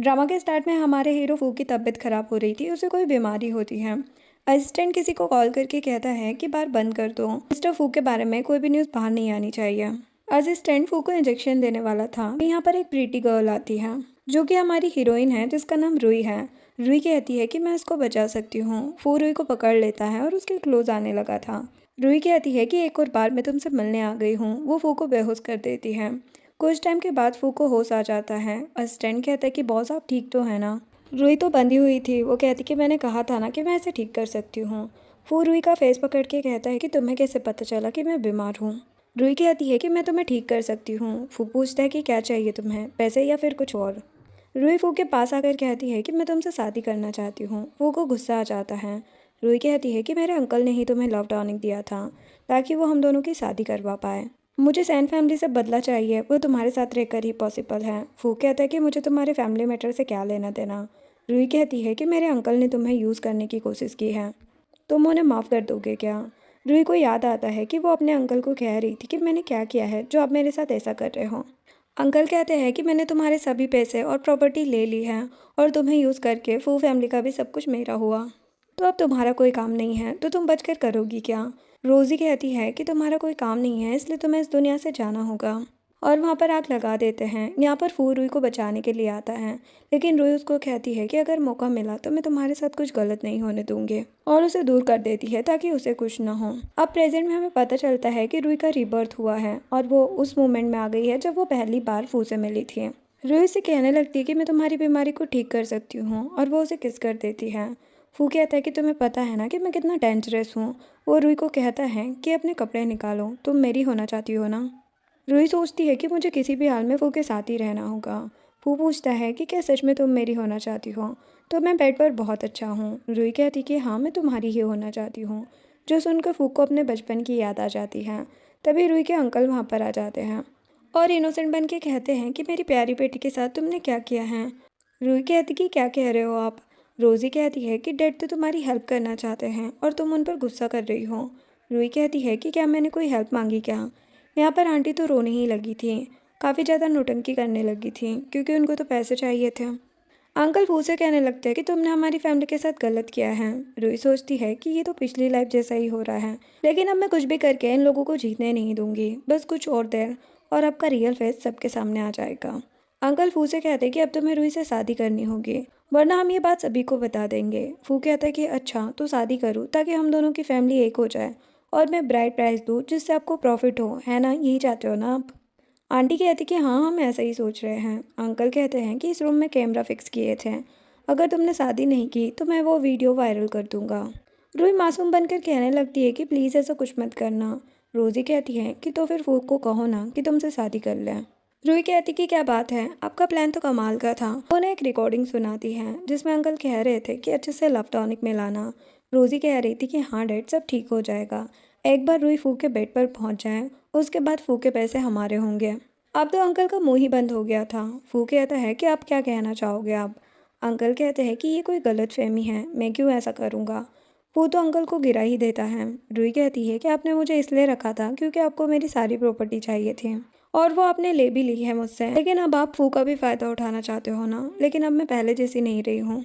Drama के start में हमारे हीरो फू की तबीयत खराब हो रही थी, उसे कोई बीमारी होती है। असिस्टेंट किसी को कॉल करके कहता है कि बार बंद कर दो, मिस्टर फू के बारे में कोई भी न्यूज़ बाहर नहीं आनी चाहिए। असिस्टेंट फू को इंजेक्शन देने वाला था। यहाँ पर एक प्रीटी गर्ल आती है जो कि हमारी हीरोइन है, जिसका नाम रुई है। रुई कहती है कि मैं इसको बचा सकती हूँ। फू रुई को पकड़ लेता है और उसके क्लोज आने लगा था। रुई कहती है कि एक और बार मैं तुमसे मिलने आ गई हूँ। वो फू को बेहोश कर देती है। कुछ टाइम के बाद फू को होश आ जाता है। असिस्टेंट कहता है कि बॉस आप ठीक तो है ना। रुई तो बंधी हुई थी। वो कहती कि मैंने कहा था ना कि मैं इसे ठीक कर सकती हूँ। फू रुई का फेस पकड़ के कहता है कि तुम्हें कैसे पता चला कि मैं बीमार हूँ। रुई कहती है कि मैं तुम्हें ठीक कर सकती हूँ। फू पूछता है कि क्या चाहिए तुम्हें, पैसे या फिर कुछ और। रुई फू के पास आकर कहती है कि मैं तुमसे शादी करना चाहती हूँ। फू को गुस्सा आ जाता है। रुई कहती है कि मेरे अंकल ने ही तुम्हें लव टॉनिक दिया था ताकि वो हम दोनों की शादी करवा पाए। मुझे सैन फैमिली से बदला चाहिए, वो तुम्हारे साथ रहकर ही पॉसिबल है। फू कहता है कि मुझे तुम्हारे फैमिली मैटर से क्या लेना देना। रुई कहती है कि मेरे अंकल ने तुम्हें यूज़ करने की कोशिश की है, तुम उन्हें माफ़ कर दोगे क्या। रुई को याद आता है कि वो अपने अंकल को कह रही थी कि मैंने क्या किया है जो आप मेरे साथ ऐसा कर रहे हो। अंकल कहते हैं कि मैंने तुम्हारे सभी पैसे और प्रॉपर्टी ले ली है और तुम्हें यूज़ करके फू फैमिली का भी सब कुछ मेरा हुआ, तो अब तुम्हारा कोई काम नहीं है, तो तुम बचकर करोगी क्या। रोज़ी कहती है कि तुम्हारा कोई काम नहीं है, इसलिए तुम्हें इस दुनिया से जाना होगा। और वहाँ पर आग लगा देते हैं। यहाँ पर फू रुई को बचाने के लिए आता है, लेकिन रुई उसको कहती है कि अगर मौका मिला तो मैं तुम्हारे साथ कुछ गलत नहीं होने दूंगी, और उसे दूर कर देती है ताकि उसे कुछ न हो। अब प्रेजेंट में हमें पता चलता है कि रुई का रीबर्थ हुआ है और वो उस मोमेंट में आ गई है जब वो पहली बार फू से मिली थी। रुई से कहने लगती है कि मैं तुम्हारी बीमारी को ठीक कर सकती हूँ, और वो उसे किस कर देती है। फू कहता है कि तुम्हें पता है ना कि मैं कितना डेंजरस हूँ। वो रुई को कहता है कि अपने कपड़े निकालो, तुम मेरी होना चाहती हो ना। रुई सोचती है कि मुझे किसी भी हाल में फू के साथ ही रहना होगा। फू पूछता है कि क्या सच में तुम मेरी होना चाहती हो। तो मैं बेड पर बहुत अच्छा हूँ। रुई कहती कि हाँ, मैं तुम्हारी ही होना चाहती हूँ। जो सुनकर फू को अपने बचपन की याद आ जाती है। तभी रुई के अंकल वहाँ पर आ जाते हैं और इनोसेंट बन के कहते हैं कि मेरी प्यारी बेटी के साथ तुमने क्या किया है। रुई कहती कि क्या कह रहे हो आप। रोज़ी कहती है कि डैड तो तुम्हारी हेल्प करना चाहते हैं और तुम उन पर गुस्सा कर रही हो। रुई कहती है कि क्या मैंने कोई हेल्प मांगी क्या। यहाँ पर आंटी तो रोने ही लगी थी, काफ़ी ज़्यादा नौटंकी करने लगी थी क्योंकि उनको तो पैसे चाहिए थे। अंकल फू से कहने लगते हैं कि तुमने हमारी फैमिली के साथ गलत किया है। रुई सोचती है कि ये तो पिछली लाइफ जैसा ही हो रहा है, लेकिन अब मैं कुछ भी करके इन लोगों को जीतने नहीं दूंगी, बस कुछ और देर और आपका रियल फेस सबके सामने आ जाएगा। अंकल फू से कहते हैं कि अब तुम्हें रुई से शादी करनी होगी, वरना हम ये बात सभी को बता देंगे। फू कहता है कि अच्छा तो शादी करूँ ताकि हम दोनों की फैमिली एक हो जाए और मैं ब्राइड प्राइस दूँ जिससे आपको प्रॉफिट हो, है ना, यही चाहते हो ना आप। आंटी कहती कि हाँ, हम ऐसा ही सोच रहे हैं। अंकल कहते हैं कि इस रूम में कैमरा फिक्स किए थे, अगर तुमने शादी नहीं की तो मैं वो वीडियो वायरल कर दूंगा। रूही मासूम बनकर कहने लगती है कि प्लीज़ ऐसा कुछ मत करना। रोज़ी कहती है कि तो फिर फूक को कहो ना कि तुमसे शादी कर लें। रूही कहती कि क्या बात है, आपका प्लान तो कमाल का था। उन्हें एक रिकॉर्डिंग सुनाती है जिसमें अंकल कह रहे थे कि अच्छे से लव टॉनिक मिलाना। रोज़ी कह रही थी कि हाँ डैड, सब ठीक हो जाएगा, एक बार रूही फूक के बेड पर पहुंच जाए, उसके बाद फूक के पैसे हमारे होंगे। अब तो अंकल का मुंह ही बंद हो गया था। फू कहता है कि आप क्या कहना चाहोगे आप। अंकल कहते हैं कि ये कोई गलत फहमी है, मैं क्यों ऐसा करूँगा। फू तो अंकल को गिरा ही देता है। रूही कहती है कि आपने मुझे इसलिए रखा था क्योंकि आपको मेरी सारी प्रॉपर्टी चाहिए थी, और वो आपने ले भी ली है मुझसे, लेकिन अब आप फू का भी फ़ायदा उठाना चाहते हो ना। लेकिन अब मैं पहले जैसी नहीं रही हूँ।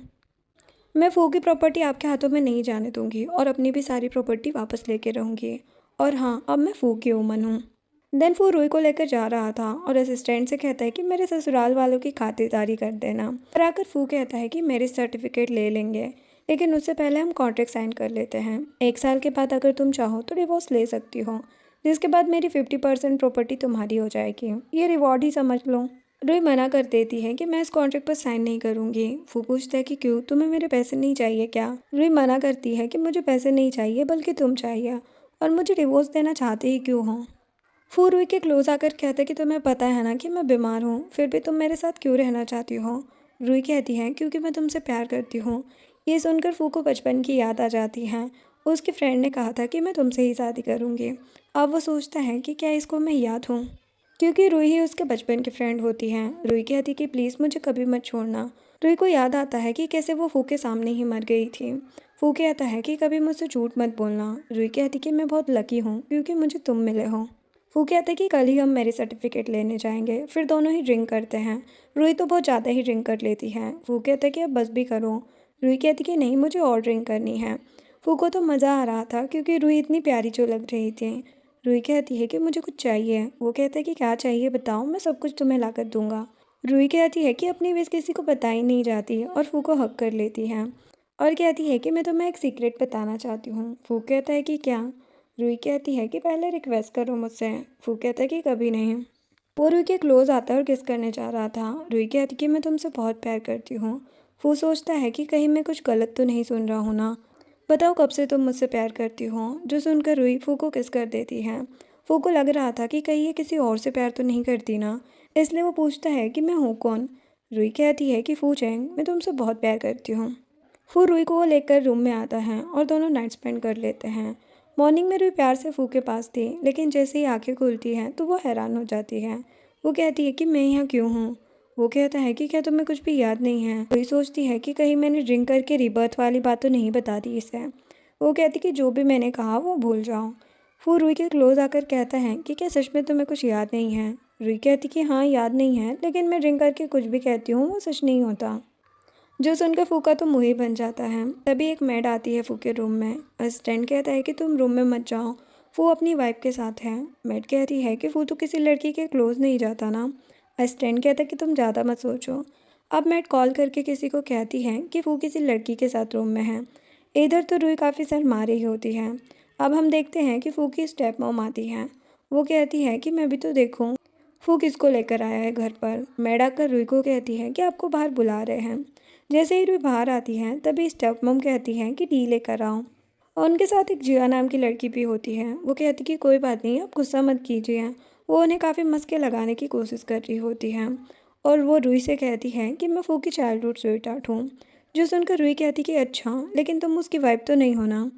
मैं फू की प्रॉपर्टी आपके हाथों में नहीं जाने दूंगी और अपनी भी सारी प्रॉपर्टी वापस लेके रहूँगी। और हाँ, अब मैं फू की वुमन हूँ। देन फू रूही को लेकर जा रहा था और असिस्टेंट से कहता है कि मेरे ससुराल वालों की खातिरदारी कर देना। और आकर फू कहता है कि मेरे सर्टिफिकेट ले लेंगे, लेकिन उससे पहले हम कॉन्ट्रैक्ट साइन कर लेते हैं। 1 साल के बाद अगर तुम चाहो तो डिवोर्स ले सकती हो, जिसके बाद मेरी 50% प्रॉपर्टी तुम्हारी हो जाएगी। ये रिवॉर्ड ही समझ लो। रूही मना कर देती है कि मैं इस कॉन्ट्रैक्ट पर साइन नहीं करूंगी। फू पूछता है कि क्यों, तुम्हें मेरे पैसे नहीं चाहिए क्या। रूही मना करती है कि मुझे पैसे नहीं चाहिए बल्कि तुम चाहिए, और मुझे डिवोर्स देना चाहते ही क्यों हो। फू रूही के क्लोज आकर कहता है कि तुम्हें पता है ना कि मैं बीमार हूँ, फिर भी तुम मेरे साथ क्यों रहना चाहती हो। रूही कहती है क्योंकि मैं तुमसे प्यार करती हूँ। ये सुनकर फू को बचपन की याद आ जाती है। उसके फ्रेंड ने कहा था कि मैं तुमसे ही शादी करूँगी। अब वो सोचता है कि क्या इसको मैं याद हूँ, क्योंकि रूही ही उसके बचपन की फ्रेंड होती है। रूही कहती कि प्लीज़ मुझे कभी मत छोड़ना। रूही को याद आता है कि कैसे वो फू के सामने ही मर गई थी। फू कहता है कि कभी मुझसे झूठ मत बोलना। रूही कहती कि मैं बहुत लकी हूँ क्योंकि मुझे तुम मिले हो। फू कहता है कि कल ही हम मैरिज सर्टिफिकेट लेने जाएंगे, फिर दोनों ही ड्रिंक करते हैं। रूही तो बहुत ज़्यादा ही ड्रिंक कर लेती है। फू कहता है कि अब बस भी करो। रूही कहती कि नहीं, मुझे और ड्रिंक करनी है। फू को तो मज़ा आ रहा था क्योंकि रूही इतनी प्यारी जो लग रही थी। रूही कहती है कि मुझे कुछ चाहिए। वो कहता है कि क्या चाहिए बताओ, मैं सब कुछ तुम्हें ला कर दूंगा। रूही कहती है कि अपनी विश किसी को बताई नहीं जाती और फू को हक कर लेती है और कहती है कि मैं तुम्हें एक सीक्रेट बताना चाहती हूँ। फू कहता है कि क्या। रूही कहती है कि पहले रिक्वेस्ट करो मुझसे। फू कहता है कि कभी नहीं। वो रूही के क्लोज आता है और किस करने जा रहा था। रूही कहती है कि मैं तुमसे बहुत प्यार करती हूँ। फू सोचता है कि कहीं मैं कुछ गलत तो नहीं सुन रहा हूँ ना। बताओ कब से तुम मुझसे प्यार करती हो। जो सुनकर रूही फू को किस कर देती है। फू को लग रहा था कि कहीं ये किसी और से प्यार तो नहीं करती ना, इसलिए वो पूछता है कि मैं हूँ कौन। रूही कहती है कि फू चैंग, मैं तुमसे बहुत प्यार करती हूँ। फू रूही को वो लेकर रूम में आता है और दोनों नाइट स्पेंड कर लेते हैं। मॉर्निंग में रूही प्यार से फू के पास थी, लेकिन जैसे ही आंखें खुलती हैं तो वो हैरान हो जाती है। वो कहती है कि मैं यहाँ क्यों हूँ। वो कहता है कि क्या तुम्हें कुछ भी याद नहीं है। रूही सोचती है कि कहीं मैंने ड्रिंक करके रिबर्थ वाली बात तो नहीं बता दी इसे। वो कहती कि जो भी मैंने कहा वो भूल जाओ। वो रूही के क्लोज आकर कहता है कि क्या सच में तुम्हें कुछ याद नहीं है। रूही कहती कि हाँ याद नहीं है, लेकिन मैं ड्रिंक करके कुछ भी कहती हूँ वो सच नहीं होता। जो सुनकर फू का तो मुँह ही बन जाता है। तभी एक मेड आती है फू के रूम में। असिस्टेंट कहता है कि तुम रूम में मत जाओ, फू अपनी वाइफ के साथ है। मेड कहती है कि फू तो किसी लड़की के क्लोज नहीं जाता ना। असिस्टेंट कहता है कि तुम ज़्यादा मत सोचो। अब मेड कॉल करके किसी को कहती है कि फू किसी लड़की के साथ रूम में है। इधर तो रूही काफ़ी शर्मा रही होती है। अब हम देखते हैं कि फू की स्टेप मॉम आती है। वो कहती है कि मैं भी तो देखूं फू किसको लेकर आया है घर पर। मेड आकर रूही को कहती है कि आपको बाहर बुला रहे हैं। जैसे ही रूही बाहर आती है तभी स्टेप मॉम कहती है कि टी लेकर आओ। और उनके साथ एक जिया नाम की लड़की भी होती है। वो कहती कि कोई बात नहीं, आप गुस्सा मत कीजिए। वो उन्हें काफ़ी मस्के लगाने की कोशिश कर रही होती है और वो रूही से कहती है कि मैं फू की चाइल्डहुड स्वीट हार्ट हूँ। जो सुनकर रूही कहती कि अच्छा, लेकिन तुम उसकी वाइफ तो नहीं हो ना।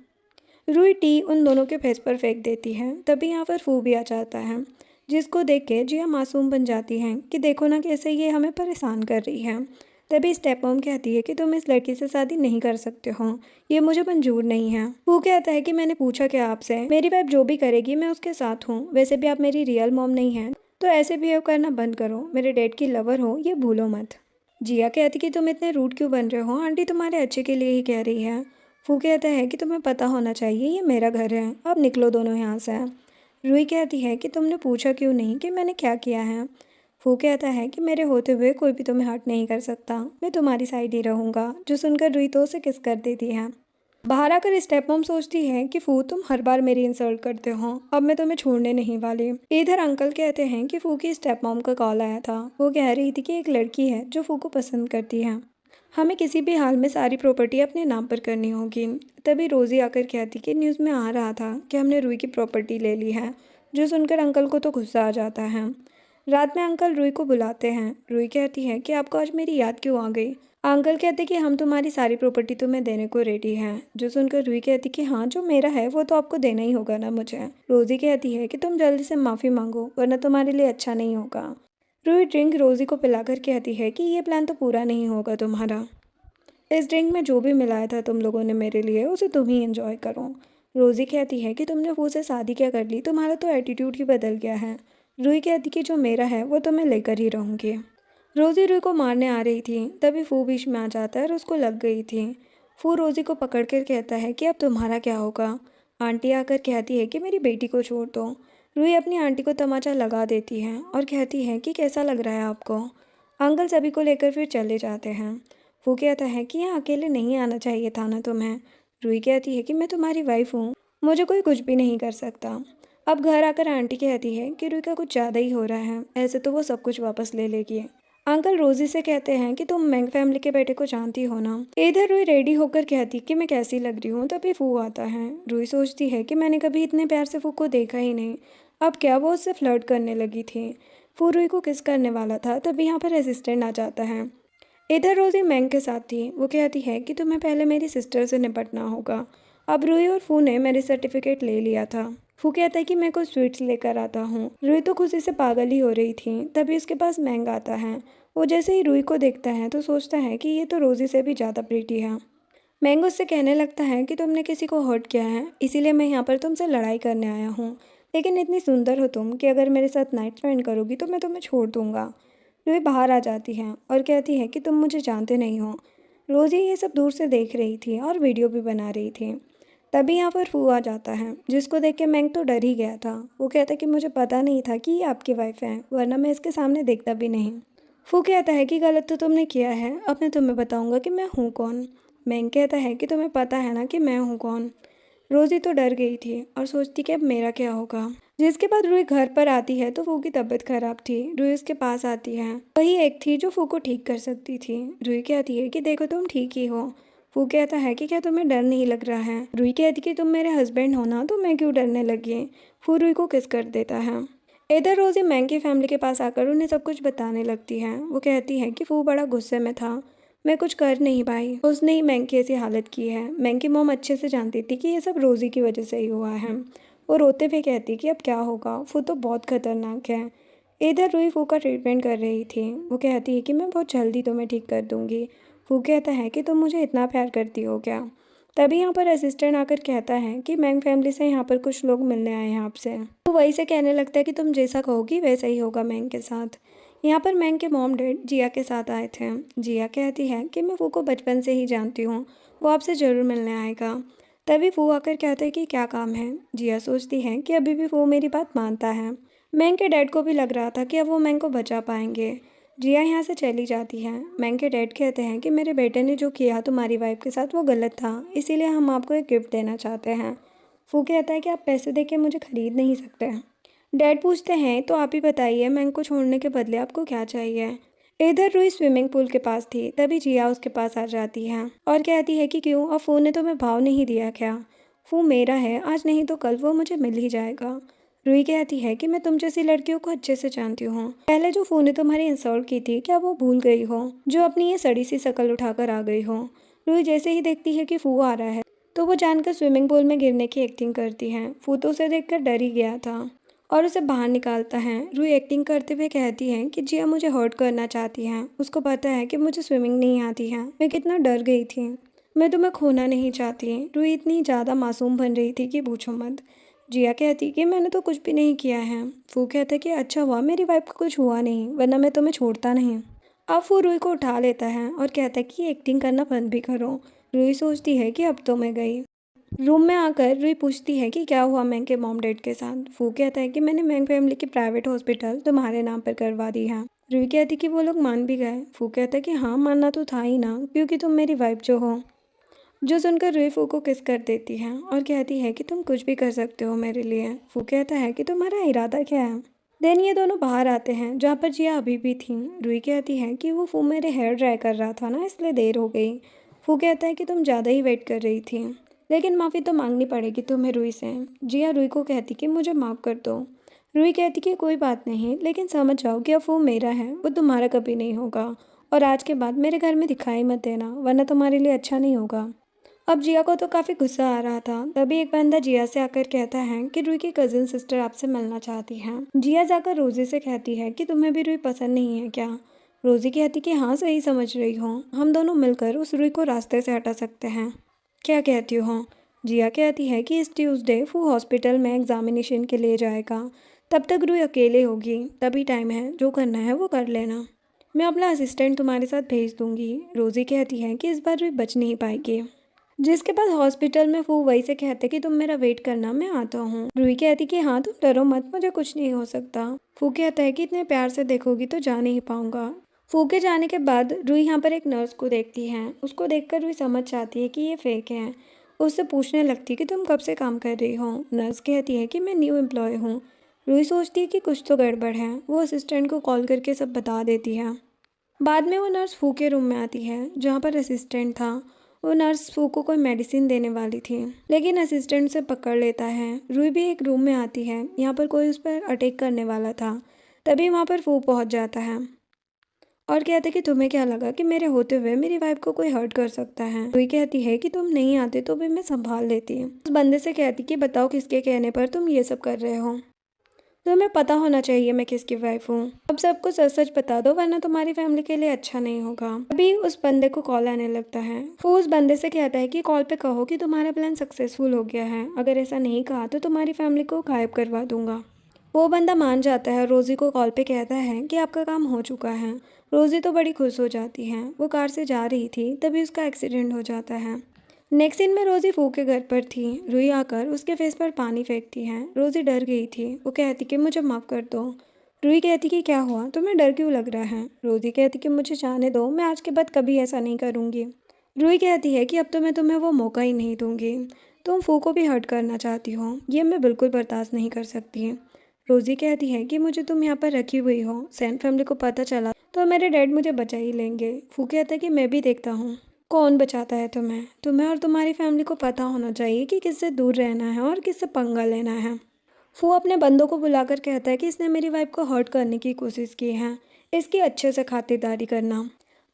रूही टी उन दोनों के फेस पर फेंक देती है। तभी यहाँ पर फू भी आ जाता है, जिसको देख के जिया मासूम बन जाती हैं कि देखो ना कैसे ये हमें परेशान कर रही है। तभी स्टेप मॉम कहती है कि तुम इस लड़की से शादी नहीं कर सकते हो, ये मुझे मंजूर नहीं है। फू कहता है कि मैंने पूछा क्या आपसे, मेरी वाइफ जो भी करेगी मैं उसके साथ हूँ। वैसे भी आप मेरी रियल मॉम नहीं है, तो ऐसे बिहेव करना बंद करो। मेरे डैड की लवर हो ये भूलो मत। जिया कहती कि तुम इतने रूड क्यों बन रहे हो, आंटी तुम्हारे अच्छे के लिए ही कह रही है। फू कहता है कि तुम्हें पता होना चाहिए ये मेरा घर है, अब निकलो दोनों यहाँ से। रूही कहती है कि तुमने पूछा क्यों नहीं कि मैंने क्या किया है। फू कहता है कि मेरे होते हुए कोई भी तुम्हें हर्ट नहीं कर सकता, मैं तुम्हारी साइड ही रहूँगा। जो सुनकर रूही तो उसे किस कर देती है। बाहर आकर स्टेप मॉम सोचती है कि फू तुम हर बार मेरी इंसल्ट करते हो, अब मैं तुम्हें छोड़ने नहीं वाली। इधर अंकल कहते हैं कि फू की स्टेप मॉम का कॉल आया था। वो कह रही थी कि एक लड़की है जो फू को पसंद करती है, हमें किसी भी हाल में सारी प्रॉपर्टी अपने नाम पर करनी होगी। तभी रोज़ी आकर कहती कि न्यूज़ में आ रहा था कि हमने रूही की प्रॉपर्टी ले ली है। जो सुनकर अंकल को तो गुस्सा आ जाता है। रात में अंकल रूही को बुलाते हैं। रूही कहती है कि आपको आज मेरी याद क्यों आ गई। अंकल कहते कि हम तुम्हारी सारी प्रॉपर्टी तुम्हें देने को रेडी हैं। जो सुनकर रूही कहती कि हाँ, जो मेरा है वो तो आपको देना ही होगा ना मुझे। रोज़ी कहती है कि तुम जल्दी से माफ़ी मांगो वरना तुम्हारे लिए अच्छा नहीं होगा। रूही ड्रिंक रोज़ी को पिलाकर कहती है कि ये प्लान तो पूरा नहीं होगा तुम्हारा। इस ड्रिंक में जो भी मिलाया था तुम लोगों ने मेरे लिए उसे तुम ही एंजॉय करो। रोज़ी कहती है कि तुमने फू से शादी क्या कर ली, तुम्हारा तो एटीट्यूड ही बदल गया है। रूही कहती कि जो मेरा है वो तो मैं लेकर ही रहूँगी। रोज़ी रूही को मारने आ रही थी, तभी फू बीच में आ जाता है और उसको लग गई थी। फू रोज़ी को पकड़ कर कहता है कि अब तुम्हारा क्या होगा। आंटी आकर कहती है कि मेरी बेटी को छोड़ दो। रूही अपनी आंटी को तमाचा लगा देती है और कहती है कि कैसा लग रहा है आपको। अंकल सभी को लेकर फिर चले जाते हैं। वो कहता है कि यहाँ अकेले नहीं आना चाहिए था ना तुम्हें। रूही कहती है कि मैं तुम्हारी वाइफ हूँ, मुझे कोई कुछ भी नहीं कर सकता। अब घर आकर आंटी कहती है कि रूही का कुछ ज़्यादा ही हो रहा है, ऐसे तो वो सब कुछ वापस ले लेगी। अंकल रोज़ी से कहते हैं कि तुम मैंग फैमिली के बेटे को जानती हो ना। इधर रूही रेडी होकर कहती कि मैं कैसी लग रही हूँ। तभी फू आता है। रूही सोचती है कि मैंने कभी इतने प्यार से फू को देखा ही नहीं, अब क्या वो उससे फ्लर्ट करने लगी थी। फू रूही को किस करने वाला था, तभी यहाँ पर असिस्टेंट आ जाता है। इधर रोज़ी मैंग के साथ थी। वो कहती है कि तुम्हें पहले मेरी सिस्टर से निपटना होगा। अब रूही और फू ने मैरिज सर्टिफिकेट ले लिया था। फू कहता है कि मैं कुछ स्वीट्स लेकर आता हूँ। रूही तो खुशी से पागल ही हो रही थी। तभी उसके पास मैंग आता है। वो जैसे ही रूही को देखता है तो सोचता है कि ये तो रोज़ी से भी ज़्यादा प्रीटी है। मैंग उससे कहने लगता है कि तुमने किसी को हर्ट किया है, इसीलिए मैं यहाँ पर तुमसे लड़ाई करने आया हूँ। लेकिन इतनी सुंदर हो तुम कि अगर मेरे साथ नाइट स्पेंड करोगी तो मैं तुम्हें छोड़ दूँगा। रूही बाहर आ जाती है और कहती है कि तुम मुझे जानते नहीं हो। रोज़ी ये सब दूर से देख रही थी और वीडियो भी बना रही थी। तभी यहाँ पर फू आ जाता है, जिसको देख के मैंग तो डर ही गया था। वो कहता है कि मुझे पता नहीं था कि ये आपकी वाइफ है, वरना मैं इसके सामने देखता भी नहीं। फू कहता है कि गलत तो तुमने किया है, अब मैं तुम्हें बताऊंगा कि मैं हूँ कौन। मैंग कहता है कि तुम्हें पता है ना कि मैं हूँ कौन। रोज़ी तो डर गई थी और सोचती कि अब मेरा क्या होगा। जिसके बाद रूही घर पर आती है तो फू की तबीयत खराब थी। रूही उसके पास आती है, वही एक थी जो फू को ठीक कर सकती थी। रूही कहती है कि देखो तुम ठीक ही हो। फू कहता है कि क्या तुम्हें डर नहीं लग रहा है। रूही कहती कि तुम मेरे हस्बैंड हो ना, तो मैं क्यों डरने लगी। फू रूही को किस कर देता है। इधर रोज़ी मैंग की फैमिली के पास आकर उन्हें सब कुछ बताने लगती है। वो कहती है कि फू बड़ा गुस्से में था, मैं कुछ कर नहीं पाई, उसने ही मैंग की ऐसी हालत की है। मैंग की मॉम अच्छे से जानती थी कि ये सब रोज़ी की वजह से ही हुआ है। वो रोते हुए कहती कि अब क्या होगा, फू तो बहुत खतरनाक है। इधर रूही फू का ट्रीटमेंट कर रही थी। वो कहती है कि मैं बहुत जल्दी तुम्हें ठीक कर दूंगी। फू कहता है कि तुम मुझे इतना प्यार करती हो क्या। तभी यहाँ पर असिस्टेंट आकर कहता है कि मैंग फैमिली से यहाँ पर कुछ लोग मिलने आए हैं आपसे। तो वही से कहने लगता है कि तुम जैसा कहोगी वैसा ही होगा मैंग के साथ। यहाँ पर मैंग के मॉम डैड जिया के साथ आए थे। जिया कहती है कि मैं फू को बचपन से ही जानती हूँ, वो आपसे ज़रूर मिलने आएगा। तभी फू आकर कहते हैं कि क्या काम है। जिया सोचती है कि अभी भी वो मेरी बात मानता है। मैंग के डैड को भी लग रहा था कि अब वो मैंग को बचा पाएंगे। जिया यहाँ से चली जाती है। मैंग के डैड कहते हैं कि मेरे बेटे ने जो किया तुम्हारी वाइफ के साथ वो गलत था, इसीलिए हम आपको एक गिफ्ट देना चाहते हैं। फू कहता है कि आप पैसे दे के मुझे खरीद नहीं सकते। डैड पूछते हैं तो आप ही बताइए मैंग को छोड़ने के बदले आपको क्या चाहिए। इधर रूही स्विमिंग पूल के पास थी, तभी जिया उसके पास आ जाती है और कहती है कि क्यों, अब फू ने तुम्हें भाव नहीं दिया क्या। फू मेरा है, आज नहीं तो कल वो मुझे मिल ही जाएगा। रूही कहती है कि मैं तुम जैसी लड़कियों को अच्छे से जानती हूँ। पहले जो फू ने तुम्हारी इंसल्ट की थी क्या वो भूल गई हो, जो अपनी ये सड़ी सी शक्ल उठाकर आ गई हो। रूही जैसे ही देखती है कि फू आ रहा है तो वो जानकर स्विमिंग पूल में गिरने की एक्टिंग करती है। फू तो उसे देखकर डर ही गया था और उसे बाहर निकालता है। रूही एक्टिंग करते हुए कहती है कि जिया मुझे हर्ट करना चाहती है, उसको पता है कि मुझे स्विमिंग नहीं आती है, मैं कितना डर गई थी, मैं तुम्हें खोना नहीं चाहती। रूही इतनी ज़्यादा मासूम बन रही थी कि पूछो मत। जिया कहती कि मैंने तो कुछ भी नहीं किया है। फू कहता कि अच्छा हुआ मेरी वाइफ को कुछ हुआ नहीं, वरना मैं तुम्हें छोड़ता नहीं। अब वो रूही को उठा लेता है और कहता है कि एक्टिंग करना बंद भी करो। रूही सोचती है कि अब तो मैं गई। रूम में आकर रूही पूछती है कि क्या हुआ मैंग के मॉम डैड के साथ। फू कहता है कि मैंने मैंग फैमिली की प्राइवेट हॉस्पिटल तुम्हारे नाम पर करवा दी है। रूही कहती कि वो लोग मान भी गए। फू कहता है कि हाँ मानना तो था ही ना, क्योंकि तुम मेरी वाइफ जो हो। जो सुनकर रूही फू को किस कर देती है और कहती है कि तुम कुछ भी कर सकते हो मेरे लिए। फू कहता है कि तुम्हारा इरादा क्या है। देन ये दोनों बाहर आते हैं जहाँ पर जिया अभी भी थी। रूही कहती है कि वो फू मेरे हेयर ड्राई कर रहा था ना, इसलिए देर हो गई। फू कहता है कि तुम ज़्यादा ही वेट कर रही थी, लेकिन माफ़ी तो मांगनी पड़ेगी तुम्हें रूही से। जिया रूही को कहती कि मुझे माफ़ कर दो। रूही कहती कि कोई बात नहीं, लेकिन समझ जाओ कि अब वो मेरा है, वो तुम्हारा कभी नहीं होगा। और आज के बाद मेरे घर में दिखाई मत देना, वरना तुम्हारे लिए अच्छा नहीं होगा। अब जिया को तो काफ़ी गुस्सा आ रहा था। तभी एक बंदा जिया से आकर कहता है कि रूही की कजिन सिस्टर आपसे मिलना चाहती है। जिया जाकर रोज़ी से कहती है कि तुम्हें भी रूही पसंद नहीं है क्या। रोज़ी कहती कि हाँ सही समझ रही हो, हम दोनों मिलकर उस रूही को रास्ते से हटा सकते हैं, क्या कहती हो। जिया कहती है कि इस ट्यूसडे वो हॉस्पिटल में एग्जामिनेशन के लिए जाएगा, तब तक रूही अकेले होगी, तभी टाइम है, जो करना है वो कर लेना, मैं अपना असिस्टेंट तुम्हारे साथ भेज दूंगी। रोज़ी कहती है कि इस बार रूही बच नहीं पाएगी। जिसके बाद हॉस्पिटल में वो वही से कहते कि तुम मेरा वेट करना, मैं आता हूँ। रूही कहती कि हाँ तुम डरो मत, मुझे कुछ नहीं हो सकता। फू कहता है कि इतने प्यार से देखोगी तो जा नहीं पाऊंगा। फू के जाने के बाद रूही यहाँ पर एक नर्स को देखती है। उसको देखकर रूही समझ जाती है कि ये फेक है। उससे पूछने लगती है कि तुम कब से काम कर रही हो। नर्स कहती है कि मैं न्यू एम्प्लॉय हूँ। रूही सोचती है कि कुछ तो गड़बड़ है। वो असिस्टेंट को कॉल करके सब बता देती है। बाद में वो नर्स फू के रूम में आती है जहाँ पर असिस्टेंट था। वो नर्स फू को कोई मेडिसिन देने वाली थी, लेकिन असिस्टेंट उसे पकड़ लेता है। रूही भी एक रूम में आती है, यहाँ पर कोई उस पर अटैक करने वाला था। तभी वहाँ पर फू पहुँच जाता है और कहते कि तुम्हें क्या लगा कि मेरे होते हुए मेरी वाइफ को कोई हर्ट कर सकता है। रूही कहती है कि तुम नहीं आते तो भी मैं संभाल लेती। उस बंदे से कहती कि बताओ किसके कहने पर तुम ये सब कर रहे हो। तुम्हें पता होना चाहिए मैं किसकी वाइफ हूँ। अब सबको सच सच बता दो वरना तुम्हारी फैमिली के लिए अच्छा नहीं होगा। अभी उस बंदे को कॉल आने लगता है। वो उस बंदे से कहता है कि कॉल पे कहो कि तुम्हारा प्लान सक्सेसफुल हो गया है, अगर ऐसा नहीं कहा तो तुम्हारी फैमिली को गायब करवा दूंगा। वो बंदा मान जाता है और रोज़ी को कॉल पे कहता है कि आपका काम हो चुका है। रोज़ी तो बड़ी खुश हो जाती है। वो कार से जा रही थी तभी उसका एक्सीडेंट हो जाता है। नेक्स्ट सीन में रोज़ी फू के घर पर थी। रूही आकर उसके फेस पर पानी फेंकती है। रोज़ी डर गई थी। वो कहती कि मुझे माफ़ कर दो। रूही कहती कि क्या हुआ, तुम्हें डर क्यों लग रहा है। रोज़ी कहती कि मुझे जाने दो, मैं आज के बाद कभी ऐसा नहीं करूँगी। रूही कहती है कि अब तो मैं तुम्हें वो मौका ही नहीं दूँगी। तुम फू को भी हर्ट करना चाहती हो, ये मैं बिल्कुल बर्दाश्त नहीं कर सकती। रोज़ी कहती है कि मुझे तुम यहाँ पर रखी हुई हो, सैन फैमिली को पता चला तो मेरे डैड मुझे बचा ही लेंगे। फू कहता है कि मैं भी देखता हूँ कौन बचाता है तुम्हें। तुम्हें और तुम्हारी फैमिली को पता होना चाहिए कि किससे दूर रहना है और किससे पंगा लेना है। फू अपने बंदों को बुलाकर कहता है कि इसने मेरी वाइफ को हर्ट करने की कोशिश की है, इसकी अच्छे से खातिरदारी करना।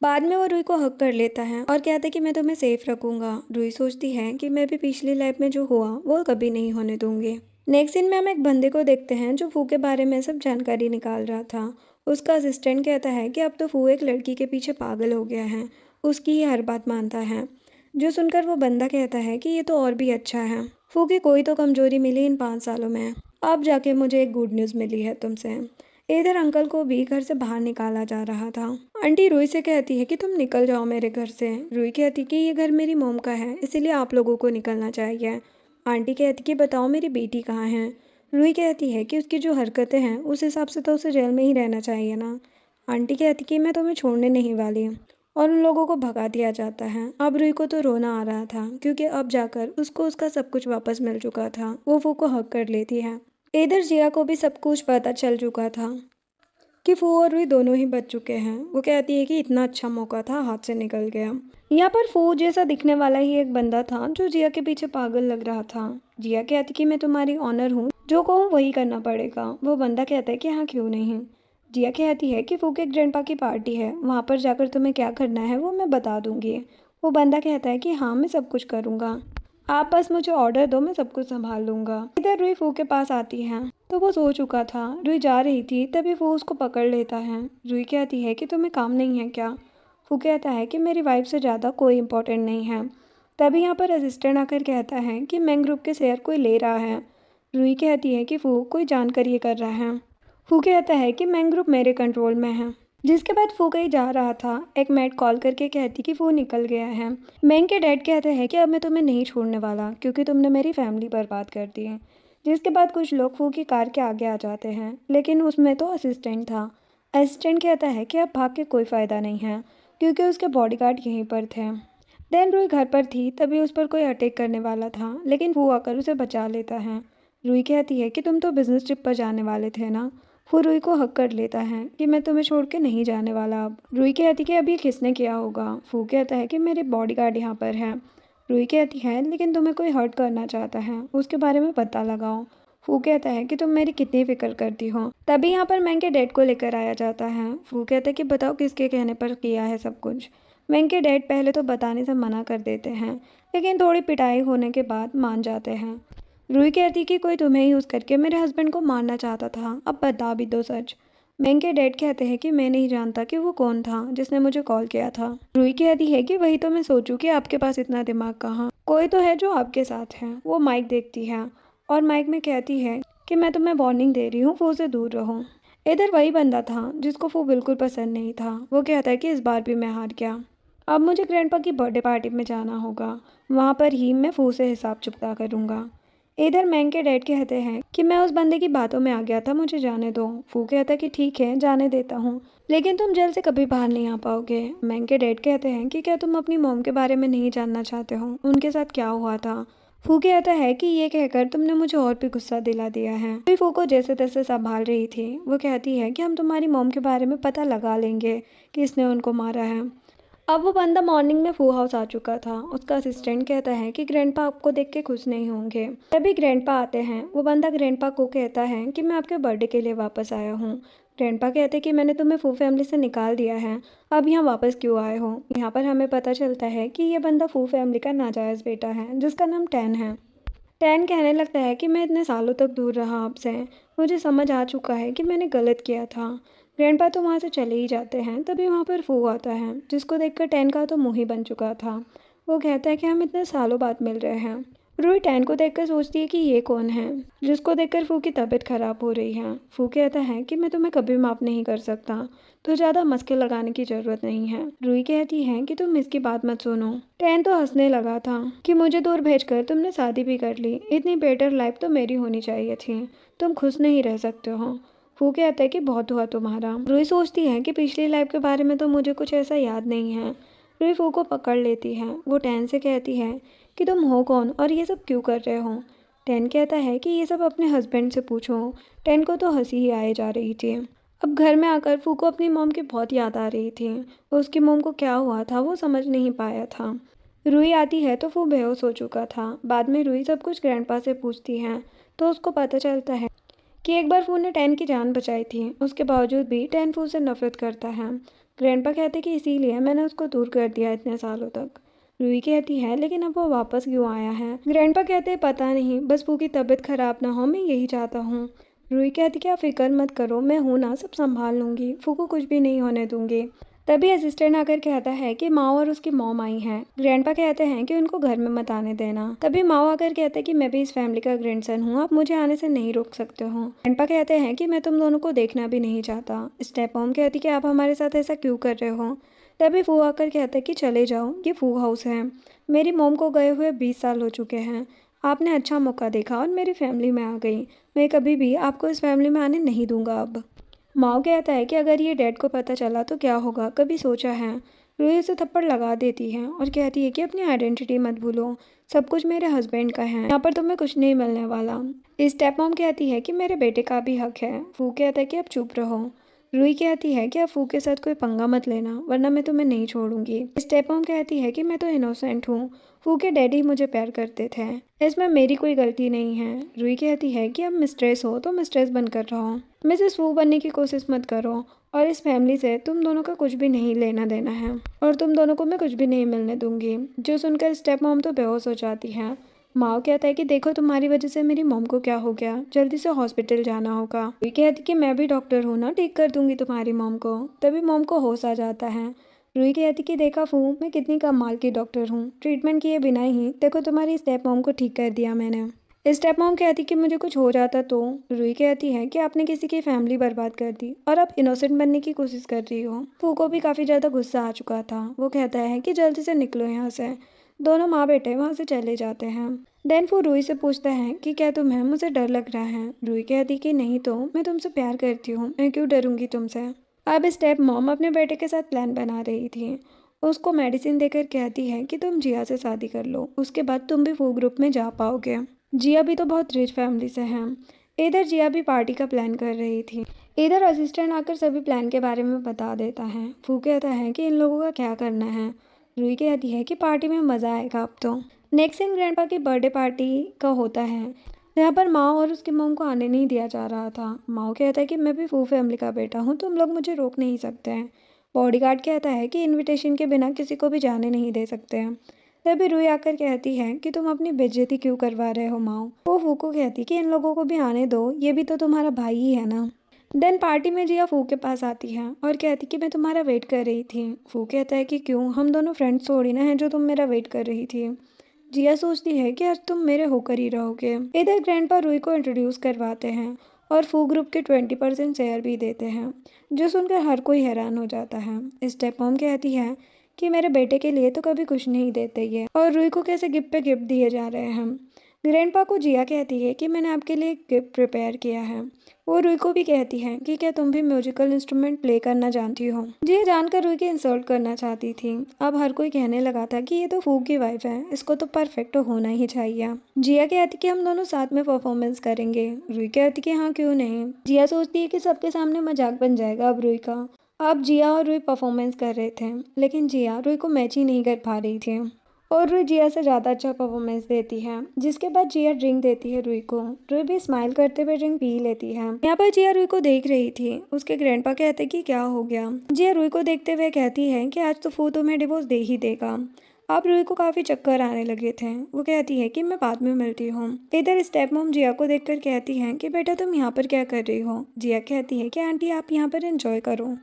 बाद में वो रूही को हक कर लेता है और कहता है कि मैं तुम्हें सेफ रखूंगा। रूही सोचती है कि मैं भी पिछली लाइफ में जो हुआ वो कभी नहीं होने दूंगी। नेक्स्ट सीन में हम एक बंदे को देखते हैं जो फू के बारे में सब जानकारी निकाल रहा था। उसका असिस्टेंट कहता है कि अब तो फू एक लड़की के पीछे पागल हो गया है, उसकी ही हर बात मानता है। जो सुनकर वो बंदा कहता है कि ये तो और भी अच्छा है, फू की कोई तो कमजोरी मिली इन 5 सालों में, अब जाके मुझे एक गुड न्यूज़ मिली है तुमसे। इधर अंकल को भी घर से बाहर निकाला जा रहा था। आंटी रूही से कहती है कि तुम निकल जाओ मेरे घर से। रूही कहती कि ये घर मेरी मोम का है, इसीलिए आप लोगों को निकलना चाहिए। आंटी कहती कि बताओ मेरी बेटी कहाँ है। रूही कहती है कि उसकी जो हरकतें हैं उस हिसाब से तो उसे जेल में ही रहना चाहिए ना। आंटी कहती कि मैं तुम्हें छोड़ने नहीं वाली, और उन लोगों को भगा दिया जाता है। अब रूही को तो रोना आ रहा था क्योंकि अब जाकर उसको उसका सब कुछ वापस मिल चुका था। वो को हक कर लेती है। इधर जिया को भी सब कुछ पता चल चुका था कि फू और रूही दोनों ही बच चुके हैं। वो कहती है कि इतना अच्छा मौका था, हाथ से निकल गया। यहाँ पर फू जैसा दिखने वाला ही एक बंदा था जो जिया के पीछे पागल लग रहा था। जिया कहती कि मैं तुम्हारी ऑनर हूँ, जो कहूँ वही करना पड़ेगा। वो बंदा कहता है कि हाँ क्यों नहीं। जिया कहती है कि फू के ग्रैंडपा की पार्टी है, वहाँ पर जाकर तुम्हें क्या करना है वो मैं बता दूंगी। वो बंदा कहता है कि हाँ मैं सब कुछ करूँगा, आप बस मुझे ऑर्डर दो, मैं सब कुछ संभाल लूंगा। इधर रूही फू के पास आती है तो वो सो चुका था। रूही जा रही थी तभी वो उसको पकड़ लेता है। रूही कहती है कि तुम्हें काम नहीं है क्या। फू कहता है कि मेरी वाइफ से ज़्यादा कोई इम्पोर्टेंट नहीं है। तभी यहाँ पर असिस्टेंट आकर कहता है कि मैंग ग्रुप के शेयर कोई ले रहा है। रूही कहती है कि फू कोई जानकर ये कर रहा है। फू कहता है कि मैंग ग्रुप मेरे कंट्रोल में है। जिसके बाद फू कहीं जा रहा था, एक मैट कॉल करके कहती कि वो निकल गया है। मैंग के डैड कहते हैं कि अब मैं तुम्हें नहीं छोड़ने वाला क्योंकि तुमने मेरी फैमिली बर्बाद कर दी है। जिसके बाद कुछ लोग फू की कार के आगे आ जाते हैं, लेकिन उसमें तो असिस्टेंट था। असिस्टेंट कहता है कि अब भाग के कोई फ़ायदा नहीं है क्योंकि उसके बॉडीगार्ड यहीं पर थे। देन रूही घर पर थी तभी उस पर कोई अटैक करने वाला था, लेकिन वो आकर उसे बचा लेता है। रूही कहती है कि तुम तो बिजनेस ट्रिप पर जाने वाले थे ना। वो रूही को हक कर लेता है कि मैं तुम्हें छोड़ के नहीं जाने वाला। अब रूही कहती कि अब ये किसने किया होगा। फू कहता है कि मेरे बॉडीगार्ड यहाँ पर है। रूही कहती है लेकिन तुम्हें कोई हर्ट करना चाहता है, उसके बारे में पता लगाओ। फू कहता है कि तुम मेरी कितनी फिक्र करती हो। तभी यहाँ पर मैंग के डैड को लेकर आया जाता है। फू कहता है कि बताओ किसके कहने पर किया है सब कुछ। मैंग के डैड पहले तो बताने से मना कर देते हैं, लेकिन थोड़ी पिटाई होने के बाद मान जाते हैं। रूही कहती कि कोई तुम्हें यूज़ करके मेरे हस्बैंड को मारना चाहता था, अब बता भी दो सच। मैंग के डैड कहते हैं कि मैं नहीं जानता कि वो कौन था जिसने मुझे कॉल किया था। रूही कहती है कि वही तो मैं सोचूं कि आपके पास इतना दिमाग कहाँ, कोई तो है जो आपके साथ है। वो माइक देखती है और माइक में कहती है कि मैं तुम्हें वार्निंग दे रही हूँ, फू से दूर रहो। इधर वही बंदा था जिसको फू बिल्कुल पसंद नहीं था। वो कहता है कि इस बार भी मैं हार गया, अब मुझे ग्रैंडपा की बर्थडे पार्टी में जाना होगा, वहाँ पर ही मैं फू से हिसाब चुकता करूँगा। इधर मैंग के डैड कहते हैं कि मैं उस बंदे की बातों में आ गया था, मुझे जाने दो। फू कहता है कि ठीक है जाने देता हूँ, लेकिन तुम जेल से कभी बाहर नहीं आ पाओगे। मैंग के डैड कहते हैं कि क्या तुम अपनी मॉम के बारे में नहीं जानना चाहते हो, उनके साथ क्या हुआ था। फू कहता है कि ये कहकर तुमने मुझे और भी गुस्सा दिला दिया है। फिर फू को जैसे तैसे संभाल रही थी। वो कहती है कि हम तुम्हारी मॉम के बारे में पता लगा लेंगे कि इसने उनको मारा है। अब वो बंदा मॉर्निंग में फू हाउस आ चुका था। उसका असिस्टेंट कहता है कि ग्रैंडपा आपको देख के खुश नहीं होंगे। तभी ग्रैंडपा आते हैं। वो बंदा ग्रैंडपा को कहता है कि मैं आपके बर्थडे के लिए वापस आया हूँ। ग्रैंडपा कहते हैं कि मैंने तुम्हें फू फैमिली से निकाल दिया है, अब यहाँ वापस क्यों आए हो। यहाँ पर हमें पता चलता है कि ये बंदा फू फैमिली का नाजायज़ बेटा है जिसका नाम टैन है। टैन कहने लगता है कि मैं इतने सालों तक दूर रहा आपसे, मुझे समझ आ चुका है कि मैंने गलत किया था। ग्रैंडपा तो वहाँ से चले ही जाते हैं, तभी वहाँ पर फू आता है, जिसको देखकर टैन का तो मुँह ही बन चुका था। वो कहता है कि हम इतने सालों बाद मिल रहे हैं। रूही टैन को देखकर सोचती है कि ये कौन है, जिसको देखकर फू की तबीयत खराब हो रही है। फू कहता है कि मैं तुम्हें कभी माफ़ नहीं कर सकता, तो ज़्यादा मस्के लगाने की ज़रूरत नहीं है। रूही कहती है कि तुम इसकी बात मत सुनो। टैन तो हंसने लगा था कि मुझे दूर भेजकर तुमने शादी भी कर ली, इतनी बेटर लाइफ तो मेरी होनी चाहिए थी, तुम खुश नहीं रह सकते हो। फू कहता है कि बहुत हुआ तुम्हारा। रूही सोचती है कि पिछली लाइफ के बारे में तो मुझे कुछ ऐसा याद नहीं है। रूही फू को पकड़ लेती है। वो टैन से कहती है कि तुम हो कौन और ये सब क्यों कर रहे हो। टैन कहता है कि ये सब अपने हस्बैंड से पूछो। टैन को तो हंसी ही आए जा रही थी। अब घर में आकर फू को अपनी मॉम की बहुत याद आ रही थी। उसकी मॉम को क्या हुआ था वो समझ नहीं पाया था। रूही आती है तो वो बेहोश हो चुका था। बाद में रूही सब कुछ ग्रैंडपा से पूछती है तो उसको पता चलता है कि एक बार फू ने टैन की जान बचाई थी। उसके बावजूद भी टैन फू से नफरत करता है। ग्रैंडपा कहते कि इसीलिए मैंने उसको दूर कर दिया इतने सालों तक। रूही कहती है लेकिन अब वो वापस क्यों आया है। ग्रैंडपा कहते हैं पता नहीं, बस फू की तबीयत खराब ना हो, मैं यही चाहता हूँ। रूही कहती कि आप फिक्र मत करो, मैं हूँ ना, सब संभाल लूँगी, फू को कुछ भी नहीं होने दूंगी। तभी असिस्टेंट आकर कहता है कि माओ और उसकी मॉम आई हैं। ग्रैंडपा कहते हैं कि उनको घर में मत आने देना। तभी माओ आकर कहते हैं कि मैं भी इस फैमिली का ग्रैंडसन हूँ, आप मुझे आने से नहीं रोक सकते हो। ग्रैंडपा कहते हैं कि मैं तुम दोनों को देखना भी नहीं चाहता। स्टेप मॉम कहती कि आप हमारे साथ ऐसा क्यों कर रहे हो। तभी फू आकर कहते हैं कि चले जाओ, ये फू हाउस है, मेरी मॉम को गए हुए 20 साल हो चुके हैं। आपने अच्छा मौका देखा और मेरी फैमिली में आ गई, मैं कभी भी आपको इस फैमिली में आने नहीं दूंगा। अब माओ कहता है कि अगर ये डैड को पता चला तो क्या होगा, कभी सोचा है। रूही उसे थप्पड़ लगा देती है और कहती है कि अपनी आइडेंटिटी मत भूलो, सब कुछ मेरे हस्बैंड का है, यहाँ पर तुम्हें कुछ नहीं मिलने वाला। स्टेप मॉम कहती है कि मेरे बेटे का भी हक है। फू कहता है कि अब चुप रहो। रूही कहती है कि अब फू के साथ कोई पंगा मत लेना, वरना मैं तुम्हें नहीं छोड़ूंगी। स्टेप मॉम कहती है कि मैं तो इनोसेंट हूँ, फू के डैडी मुझे प्यार करते थे, इसमें मेरी कोई गलती नहीं है। रूही कहती है कि अब मिस्ट्रेस हो तो मिस्ट्रेस बनकर रहो, मिसेस फू बनने की कोशिश मत करो, और इस फैमिली से तुम दोनों का कुछ भी नहीं लेना देना है, और तुम दोनों को मैं कुछ भी नहीं मिलने दूंगी। जो सुनकर स्टेप मॉम तो बेहोश हो जाती है। माओ कहता है कि देखो तुम्हारी वजह से मेरी मॉम को क्या हो गया, जल्दी से हॉस्पिटल जाना होगा। रूही कहती कि मैं भी डॉक्टर हूँ ना, ठीक कर दूंगी तुम्हारी मॉम को। तभी मॉम को होश आ जाता है। रूही कहती कि देखा फू, मैं कितनी कमाल की डॉक्टर हूँ, ट्रीटमेंट किए बिना ही देखो तुम्हारी स्टेप मॉम को ठीक कर दिया मैंने। स्टेप मॉम कहती कि मुझे कुछ हो जाता तो। रूही कहती है कि आपने किसी की फैमिली बर्बाद कर दी और आप इनोसेंट बनने की कोशिश कर रही हो। फू को भी काफ़ी ज़्यादा गुस्सा आ चुका था। वो कहता है कि जल्दी से निकलो यहाँ से। दोनों माँ बेटे वहाँ से चले जाते हैं। देन वो रूही से पूछता है कि क्या तुम्हें मुझे डर लग रहा है। रूही कहती कि नहीं तो, मैं तुमसे प्यार करती हूँ, मैं क्यों डरूंगी तुमसे। अब स्टेप मॉम अपने बेटे के साथ प्लान बना रही थी। उसको मेडिसिन देकर कहती है कि तुम जिया से शादी कर लो, उसके बाद तुम भी वो ग्रुप में जा पाओगे। जिया भी तो बहुत रिच फैमिली से है। इधर जिया भी पार्टी का प्लान कर रही थी। इधर असिस्टेंट आकर सभी प्लान के बारे में बता देता है। फू कहता है कि इन लोगों का क्या करना है। रूही कहती है कि पार्टी में मज़ा आएगा अब तो। नेक्स्ट सीन ग्रैंडपा की बर्थडे पार्टी का होता है, जहाँ पर माँ और उसकी मॉम को आने नहीं दिया जा रहा था। माँ कहता है कि मैं भी फू फैमिली का बेटा हूँ, तुम लोग मुझे रोक नहीं सकते हैं। बॉडीगार्ड कहता है कि इनविटेशन के बिना किसी को भी जाने नहीं दे सकते हैं। तभी रूही आकर कहती है कि तुम अपनी बेइज्जती क्यों करवा रहे हो माँ। वो फू को कहती कि इन लोगों को भी आने दो, ये भी तो तुम्हारा भाई ही है ना। देन पार्टी में जिया फू के पास आती है और कहती कि मैं तुम्हारा वेट कर रही थी। फू कहता है कि क्यों, हम दोनों फ्रेंड्स थोड़ी ना हैं जो तुम मेरा वेट कर रही थी। जिया सोचती है कि आज तुम मेरे होकर ही रहोगे। इधर ग्रैंडपा रूही को इंट्रोड्यूस करवाते हैं और फू ग्रुप के 20% शेयर भी देते हैं, जो सुनकर हर कोई हैरान हो जाता है। स्टेप मॉम कहती है कि मेरे बेटे के लिए तो कभी कुछ नहीं देते ये, और रूही को कैसे गिफ्ट पे गिफ्ट दिए जा रहे हैं। ग्रैंडपा को जिया कहती है कि मैंने आपके लिए एक गिफ्ट प्रिपेयर किया है। वो रूही को भी कहती है कि क्या तुम भी म्यूजिकल इंस्ट्रूमेंट प्ले करना जानती हो। जिया जानकर रूही की इंसल्ट करना चाहती थी। अब हर कोई कहने लगा था कि ये तो फू की वाइफ है, इसको तो परफेक्ट होना ही चाहिए। जिया कहती कि हम दोनों साथ में परफॉर्मेंस करेंगे। रूही कहती कि हाँ क्यों नहीं। जिया सोचती है कि सबके सामने मजाक बन जाएगा अब रूही का। अब जिया और रूही परफॉर्मेंस कर रहे थे, लेकिन जिया रूही को मैच ही नहीं कर पा रही थी, और रूही जिया से ज़्यादा अच्छा परफॉर्मेंस देती है। जिसके बाद जिया ड्रिंक देती है रूही को। रूही भी स्माइल करते हुए ड्रिंक पी लेती है। यहाँ पर जिया रूही को देख रही थी। उसके ग्रैंडपा कहते कि क्या हो गया। जिया रूही को देखते हुए कहती है कि आज तो फू तुम्हें डिवोर्स दे ही देगा। अब रूही को काफ़ी चक्कर आने लगे थे। वो कहती है कि मैं बाद में मिलती हूँ। इधर स्टेप मॉम जिया को देखकर कहती हैं कि बेटा तुम यहाँ पर क्या कर रही हो। जिया कहती है कि आंटी आप यहाँ पर एंजॉय करो।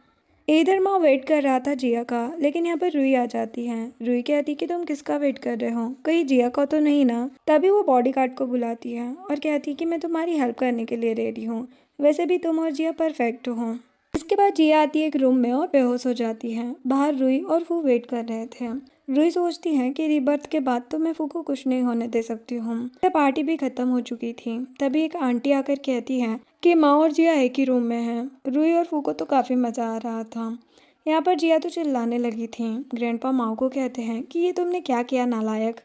इधर माँ वेट कर रहा था जिया का, लेकिन यहाँ पर रूही आ जाती है। रूही कहती कि तुम किसका वेट कर रहे हो, कहीं जिया का तो नहीं ना। तभी वो बॉडीगार्ड को बुलाती है और कहती कि मैं तुम्हारी हेल्प करने के लिए रेडी हूँ, वैसे भी तुम और जिया परफेक्ट हो। इसके बाद जिया आती है एक रूम में और बेहोश हो जाती है। बाहर रूही और फू वेट कर रहे थे। रूही सोचती है कि रीबर्थ के बाद तो मैं फू को कुछ नहीं होने दे सकती हूँ। पार्टी भी खत्म हो चुकी थी। तभी एक आंटी आकर कहती है कि माँ और जिया एक ही रूम में हैं। रूही और फू को तो काफ़ी मज़ा आ रहा था। यहाँ पर जिया तो चिल्लाने लगी थी। ग्रैंडपा माँ को कहते हैं कि ये तुमने क्या किया नालायक।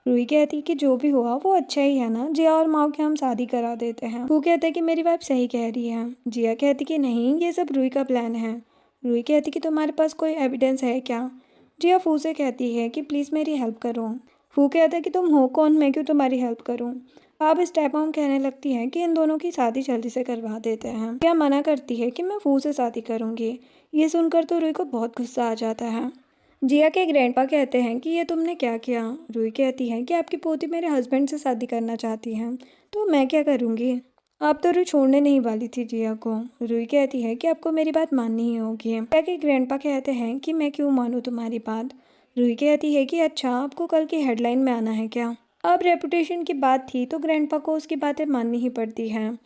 रूही कहती कि जो भी हुआ वो अच्छा ही है ना, जिया और माँ के हम शादी करा देते हैं। वो कहते हैं कि मेरी वाइफ सही कह रही है। जिया कहती कि नहीं, ये सब रूही का प्लान है। रूही कहती कि तुम्हारे पास कोई एविडेंस है क्या। जिया फू से कहती है कि प्लीज़ मेरी हेल्प करो। फू कहता है कि तुम हो कौन, मैं क्यों तुम्हारी हेल्प करूँ। अब स्टेप मॉम कहने लगती है कि इन दोनों की शादी जल्दी से करवा देते हैं। जिया मना करती है कि मैं फू से शादी करूँगी। ये सुनकर तो रूही को बहुत गुस्सा आ जाता है। जिया के ग्रैंडपा कहते हैं कि ये तुमने क्या किया। रूही कहती है कि आपकी पोती मेरे हस्बैंड से शादी करना चाहती है, तो मैं क्या करूँगी। आप तो रूही छोड़ने नहीं वाली थी जिया को। रूही कहती है कि आपको मेरी बात माननी ही होगी। जिया के ग्रैंडपा कहते हैं कि मैं क्यों मानूँ तुम्हारी बात। रूही कहती है कि अच्छा, आपको कल की हेडलाइन में आना है क्या। अब रेपुटेशन की बात थी तो ग्रैंडपा को उसकी बातें माननी ही पड़ती हैं।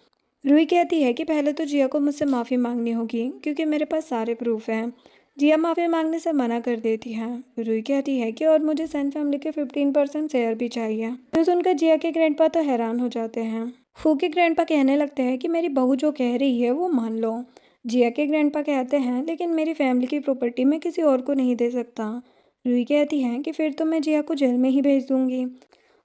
रूही कहती है कि पहले तो जिया को मुझसे माफ़ी मांगनी होगी, क्योंकि मेरे पास सारे प्रूफ हैं। जिया माफ़ी मांगने से मना कर देती है। रूही कहती है कि और मुझे सन फैमिली के 15% शेयर भी चाहिए। तो सुनकर जिया के ग्रैंडपा तो हैरान हो जाते हैं। फू के ग्रैंडपा कहने लगते हैं कि मेरी बहू जो कह रही है वो मान लो। जिया के ग्रैंडपा कहते हैं लेकिन मेरी फैमिली की प्रॉपर्टी मैं किसी और को नहीं दे सकता। रूही कहती है कि फिर तो मैं जिया को जेल में ही भेज दूंगी।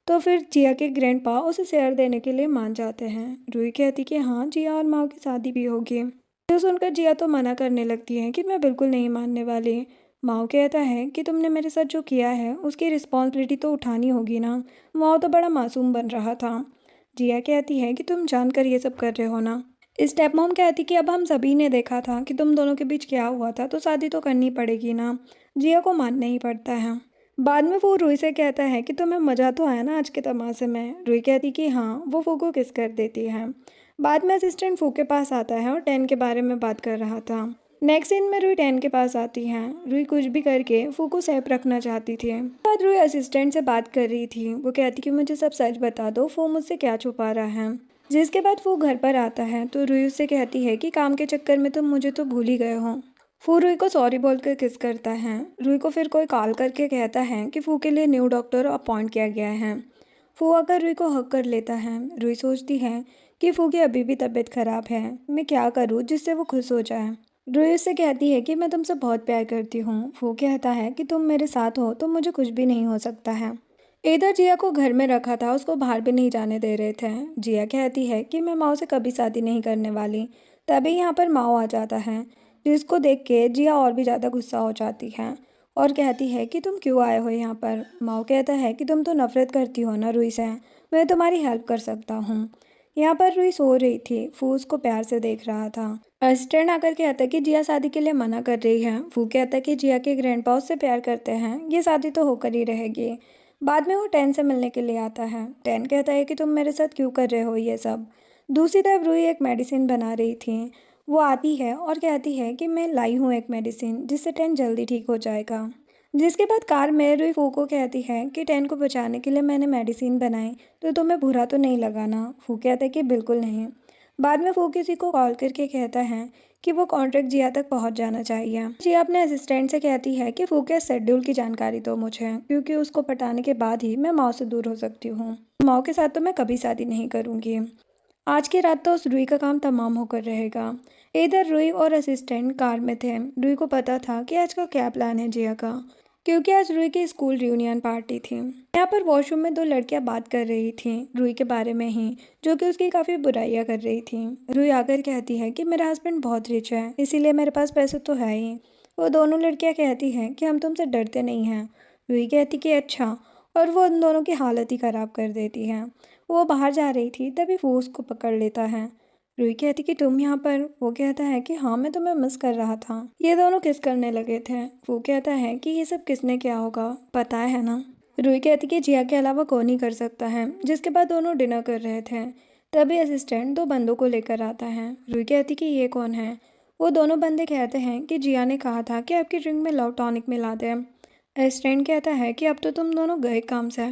तो फिर जिया के ग्रैंडपा उसे शेयर देने के लिए मान जाते हैं। रूही कहती कि हाँ, जिया और माँ की शादी भी होगी। तो सुनकर जिया तो मना करने लगती है कि मैं बिल्कुल नहीं मानने वाली। माओ कहता है कि तुमने मेरे साथ जो किया है उसकी रिस्पॉन्सिबिलिटी तो उठानी होगी ना। माओ तो बड़ा मासूम बन रहा था। जिया कहती है कि तुम जानकर ये सब कर रहे हो ना। स्टेप मॉम कहती कि अब हम सभी ने देखा था कि तुम दोनों के बीच क्या हुआ था, तो शादी तो करनी पड़ेगी ना। जिया को मानना ही पड़ता है। बाद में वो रूही से कहता है कि तुम्हें मज़ा तो आया ना आज के तमाशे में। रूही कहती कि हाँ। वो फू को किस कर देती है। बाद में असिस्टेंट फू के पास आता है और 10 के बारे में बात कर रहा था। नेक्स्ट सीन में रूही 10 के पास आती है। रूही कुछ भी करके फू को सेफ रखना चाहती थी। बाद रूही असिस्टेंट से बात कर रही थी। वो कहती कि मुझे सब सच बता दो, फू मुझसे क्या छुपा रहा है। जिसके बाद वो घर पर आता है तो रूही उससे कहती है कि काम के चक्कर में तुम मुझे तो भूल ही गए हो। फू रूही को सॉरी बोलकर किस करता है। रूही को फिर कोई कॉल करके कहता है कि फू के लिए न्यू डॉक्टर अपॉइंट किया गया है। फू आकर रूही को हक कर लेता है। रूही सोचती है कि फू की अभी भी तबीयत खराब है, मैं क्या करूँ जिससे वो खुश हो जाए। रूही उससे कहती है कि मैं तुमसे बहुत प्यार करती हूँ। फू कहता है कि तुम मेरे साथ हो तो मुझे कुछ भी नहीं हो सकता है। इधर जिया को घर में रखा था, उसको बाहर भी नहीं जाने दे रहे थे। जिया कहती है कि मैं माओ से कभी शादी नहीं करने वाली। तभी यहाँ पर माओ आ जाता है, जिसको देख के जिया और भी ज़्यादा गुस्सा हो जाती है और कहती है कि तुम क्यों आए हो यहाँ पर। माओ कहता है कि तुम तो नफरत करती हो ना रूही से, मैं तुम्हारी हेल्प कर सकता हूँ। यहाँ पर रूही सो रही थी। फू उसको प्यार से देख रहा था। असिस्टेंट आकर कहता है कि जिया शादी के लिए मना कर रही है। फू कहता है कि जिया के ग्रैंडपा उससे प्यार करते हैं, ये शादी तो होकर ही रहेगी। बाद में वो 10 से मिलने के लिए आता है। 10 कहता है कि तुम मेरे साथ क्यों कर रहे हो ये सब। दूसरी तरफ रूही एक मेडिसिन बना रही थी। वो आती है और कहती है कि मैं लाई हूँ एक मेडिसिन जिससे 10 जल्दी ठीक हो जाएगा। जिसके बाद कार में रूही फू को कहती है कि 10 को बचाने के लिए मैंने मेडिसिन बनाई, तो तुम्हें बुरा तो नहीं लगा ना। फू कहता है कि बिल्कुल नहीं। बाद में फू किसी को कॉल करके कहता है कि वो कॉन्ट्रैक्ट जिया तक पहुंच जाना चाहिए। जिया अपने असिस्टेंट से कहती है कि फू के शेड्यूल की जानकारी दो मुझे, क्योंकि उसको पटाने के बाद ही मैं माँ से दूर हो सकती हूँ। माँ के साथ तो मैं कभी शादी नहीं करूँगी। आज की रात तो उस रूही का काम तमाम होकर रहेगा। इधर रूही और असिस्टेंट कार में थे। रूही को पता था कि आज का क्या प्लान है जिया का, क्योंकि आज रूही की स्कूल रियूनियन पार्टी थी। यहाँ पर वॉशरूम में दो लड़कियां बात कर रही थीं रूही के बारे में ही, जो कि उसकी काफ़ी बुराइयां कर रही थीं। रूही आकर कहती है कि मेरा हस्बैंड बहुत रिच है, इसीलिए मेरे पास पैसे तो है ही। वो दोनों लड़कियां कहती हैं कि हम तुमसे डरते नहीं हैं। रूही कहती कि अच्छा, और वो उन दोनों की हालत ही ख़राब कर देती हैं। वो बाहर जा रही थी तभी वो उसको पकड़ लेता है। रूही कहती कि तुम यहाँ पर। वो कहता है कि हाँ, मैं तुम्हें मिस कर रहा था। ये दोनों किस करने लगे थे। वो कहता है कि ये सब किसने किया होगा, पता है ना। रूही कहती कि जिया के अलावा कौन ही कर सकता है। जिसके बाद दोनों डिनर कर रहे थे, तभी असिस्टेंट दो बंदों को लेकर आता है। रूही कहती कि ये कौन है। वो दोनों बंदे कहते हैं कि जिया ने कहा था कि आपकी ड्रिंक में लव टॉनिक मिला दे। असिस्टेंट कहता है कि अब तो तुम दोनों गए काम से।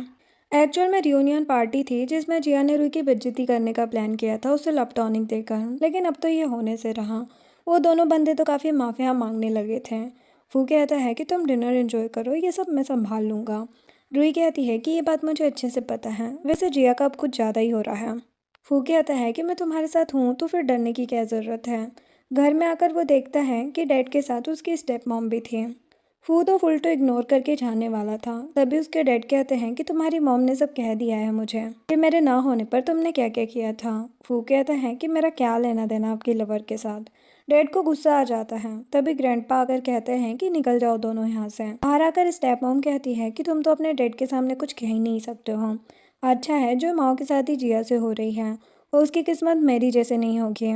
एक्चुअल में रियूनियन पार्टी थी जिसमें जिया ने रूही की बेइज्जती करने का प्लान किया था उसे लव टॉनिक देकर, लेकिन अब तो ये होने से रहा। वो दोनों बंदे तो काफ़ी माफिया मांगने लगे थे। वो कहता है कि तुम डिनर एंजॉय करो, ये सब मैं संभाल लूँगा। रूही कहती है कि ये बात मुझे अच्छे से पता है, वैसे जिया का अब कुछ ज़्यादा ही हो रहा है। वो कहता है कि मैं तुम्हारे साथ हूँ तो फिर डरने की क्या ज़रूरत है। घर में आकर वो देखता है कि डैड के साथ उसकी स्टेप मॉम भी थी। वो तो फुल तो इग्नोर करके जाने वाला था, तभी उसके डैड कहते हैं कि तुम्हारी मॉम ने सब कह दिया है मुझे कि मेरे ना होने पर तुमने क्या क्या किया था। वो कहता है कि मेरा क्या लेना देना आपकी लवर के साथ। डैड को गुस्सा आ जाता है, तभी ग्रैंडपा आकर कहते हैं कि निकल जाओ दोनों यहाँ से। बाहर आकर स्टेप मॉम कहती है कि तुम तो अपने डैड के सामने कुछ कह ही नहीं सकते हो। अच्छा है जो माँ के साथ ही जिया से हो रही है, और उसकी किस्मत मेरी जैसे नहीं होगी।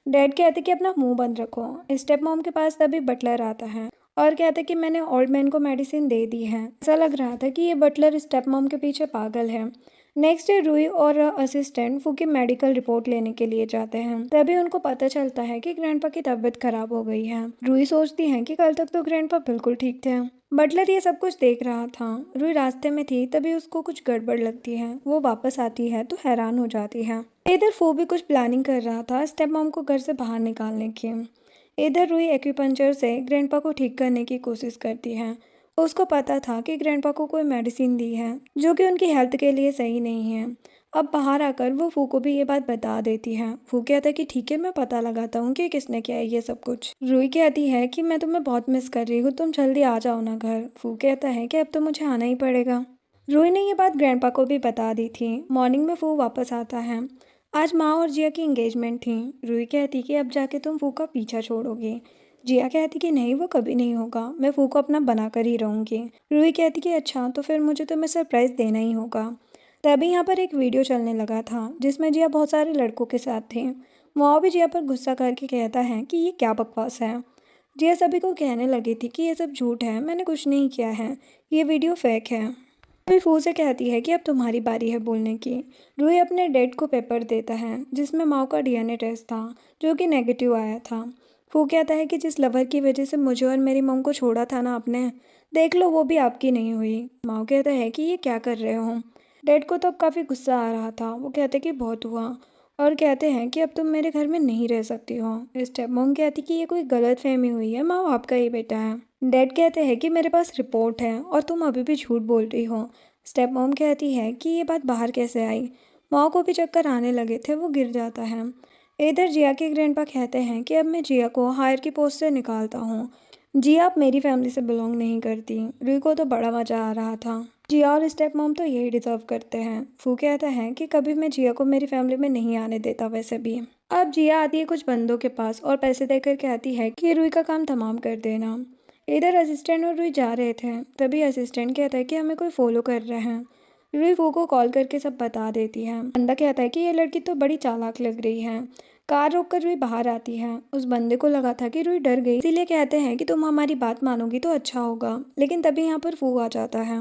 डैड कहते कि अपना मुंह बंद रखो। स्टेप मॉम के पास तभी बटलर आता है और कहता कि मैंने ओल्ड मैन को मेडिसिन दे दी है। ऐसा लग रहा था कि ये बटलर स्टेप मॉम के पीछे पागल है। नेक्स्ट डे रूही और असिस्टेंट फू की मेडिकल रिपोर्ट लेने के लिए जाते हैं, तभी उनको पता चलता है कि ग्रैंडपा की तबीयत खराब हो गई है। रूही सोचती है कि कल तक तो ग्रैंडपा बिल्कुल ठीक थे। बटलर ये सब कुछ देख रहा था। रूही रास्ते में थी, तभी उसको कुछ गड़बड़ लगती है। वो वापस आती है तो हैरान हो जाती है। इधर फू भी कुछ प्लानिंग कर रहा था स्टेप मॉम को घर से बाहर निकालने की। इधर रूही एक्यूपंक्चर से ग्रैंडपा को ठीक करने की कोशिश करती है। उसको पता था कि ग्रैंडपा को कोई मेडिसिन दी है जो कि उनकी हेल्थ के लिए सही नहीं है। अब बाहर आकर वो फू को भी ये बात बता देती है। फू कहता है कि ठीक है, मैं पता लगाता हूँ कि किसने किया है ये सब कुछ। रूही कहती है कि मैं तुम्हें बहुत मिस कर रही हूँ, तुम जल्दी आ जाओ ना घर। फू कहता है कि अब तो मुझे आना ही पड़ेगा। रूही ने ये बात ग्रैंडपा को भी बता दी थी। मॉर्निंग में फू वापस आता है। आज माँ और जिया की एंगेजमेंट थी। रूही कहती कि अब जाके तुम फू का पीछा छोड़ोगी। जिया कहती कि नहीं, वो कभी नहीं होगा, मैं फू को अपना बना कर ही रहूँगी। रूही कहती कि अच्छा, तो फिर मुझे तुम्हें सरप्राइज़ देना ही होगा। तभी यहाँ पर एक वीडियो चलने लगा था जिसमें जिया बहुत सारे लड़कों के साथ थी। वहाँ भी जिया पर गुस्सा करके कहता है कि ये क्या बकवास है। जिया सभी को कहने लगी थी कि ये सब झूठ है, मैंने कुछ नहीं किया है, ये वीडियो फेक है। रूही फू से कहती है कि अब तुम्हारी बारी है बोलने की। रूही अपने डैड को पेपर देता है जिसमें माँ का डीएनए टेस्ट था जो कि नेगेटिव आया था। फू कहता है कि जिस लवर की वजह से मुझे और मेरी मॉम को छोड़ा था ना आपने, देख लो वो भी आपकी नहीं हुई। माँ कहता है कि ये क्या कर रहे हो। डैड को तो अब काफ़ी गुस्सा आ रहा था। वो कहते कि बहुत हुआ और कहते हैं कि अब तुम मेरे घर में नहीं रह सकती हो। स्टेप मॉम कहती कि ये कोई गलत फहमी हुई है, माँ आपका ही बेटा है। डैड कहते हैं कि मेरे पास रिपोर्ट है और तुम अभी भी झूठ बोल रही हो। स्टेप मॉम कहती है कि ये बात बाहर कैसे आई। माँ को भी चक्कर आने लगे थे, वो गिर जाता है। इधर जिया के ग्रैंडपा कहते हैं कि अब मैं जिया को हायर की पोस्ट से निकालता हूँ। जिया अब मेरी फैमिली से बिलोंग नहीं करती। रूही को तो बड़ा मजा आ रहा था। जिया और स्टेप मॉम तो यही डिजर्व करते हैं। फू कहता है कि कभी मैं जिया को मेरी फैमिली में नहीं आने देता वैसे भी। अब जिया आती है कुछ बंदों के पास और पैसे देकर कहती है कि रूही का काम तमाम कर देना। इधर असिस्टेंट और रूही जा रहे थे, तभी असिस्टेंट कहता है कि हमें कोई फॉलो कर रहे हैं। रूही फू को कॉल करके सब बता देती है। बंदा कहता है कि ये लड़की तो बड़ी चालाक लग रही है। कार रोककर रूही बाहर आती है। उस बंदे को लगा था कि रूही डर गई, इसीलिए कहते हैं कि तुम हमारी बात मानोगी तो अच्छा होगा, लेकिन तभी यहाँ पर फू आ जाता है।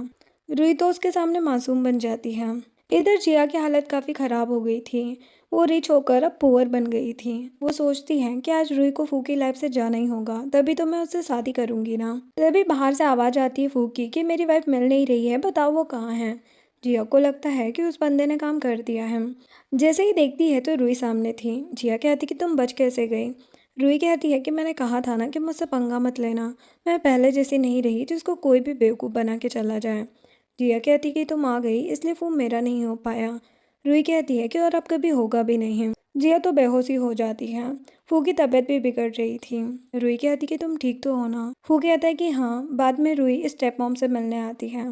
रूही तो उसके सामने मासूम बन जाती है। इधर जिया की हालत काफ़ी ख़राब हो गई थी। वो रिच होकर अब पुअर बन गई थी। वो सोचती है कि आज रूही को फू की लाइफ से जाना ही होगा, तभी तो मैं उससे शादी करूंगी ना। तभी बाहर से आवाज़ आती है फू की कि मेरी वाइफ मिल नहीं रही है, बताओ वो कहाँ है। जिया को लगता है कि उस बंदे ने काम कर दिया है। जैसे ही देखती है तो रूही सामने थी। जिया कहती कि तुम बच कैसे गई। रूही कहती है कि मैंने कहा था ना कि मुझसे पंगा मत लेना, मैं पहले जैसी नहीं रही जिसको कोई भी बेवकूफ़ बना के चला जाए। जिया कहती कि तुम आ गई इसलिए वो मेरा नहीं हो पाया। रूही कहती है कि और अब कभी होगा भी नहीं। जिया तो बेहोशी हो जाती है। फू की तबीयत भी बिगड़ रही थी। रूही कहती कि तुम ठीक तो हो ना। फू कहता है कि हाँ। बाद में रूही स्टेप मॉम से मिलने आती है।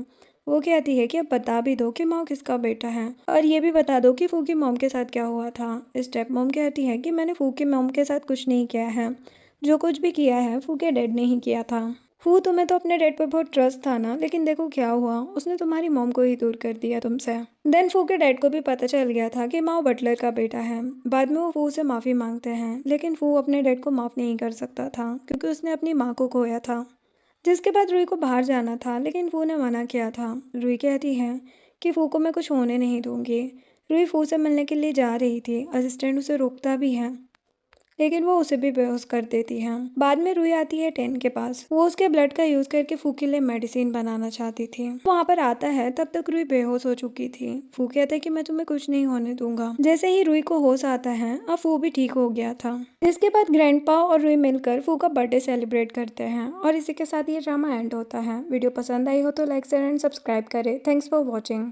वो कहती है कि अब बता भी दो कि माँ किसका बेटा है और ये भी बता दो कि फू की मॉम के साथ क्या हुआ था। स्टेप मॉम कहती है कि मैंने फू की मॉम के साथ कुछ नहीं किया है, जो कुछ भी किया है फू के डैड ने ही किया था। फू तुम्हें तो अपने डैड पर बहुत ट्रस्ट था ना, लेकिन देखो क्या हुआ, उसने तुम्हारी मॉम को ही दूर कर दिया तुमसे। देन फू के डैड को भी पता चल गया था कि माओ बटलर का बेटा है। बाद में वो फू से माफ़ी मांगते हैं, लेकिन फू अपने डैड को माफ़ नहीं कर सकता था क्योंकि उसने अपनी माँ को खोया था। जिसके बाद रुई को बाहर जाना था, लेकिन फू ने मना किया था। रुई कहती है कि फू को मैं कुछ होने नहीं दूंगी। रुई फू से मिलने के लिए जा रही थी, असिस्टेंट उसे रोकता भी है, लेकिन वो उसे भी बेहोश कर देती है। बाद में रुई आती है टेन के पास। वो उसके ब्लड का यूज करके फू के लिए मेडिसिन बनाना चाहती थी। वहाँ पर आता है, तब तक रुई बेहोश हो चुकी थी। फू कहता है कि मैं तुम्हें कुछ नहीं होने दूंगा। जैसे ही रुई को होश आता है, अब फू भी ठीक हो गया था। इसके बाद ग्रैंडपा और रुई मिलकर फू का बर्थडे सेलिब्रेट करते हैं और इसी के साथ ये ड्रामा एंड होता है। वीडियो पसंद आई हो तो लाइक शेयर एंड सब्सक्राइब करें। Thanks for watching.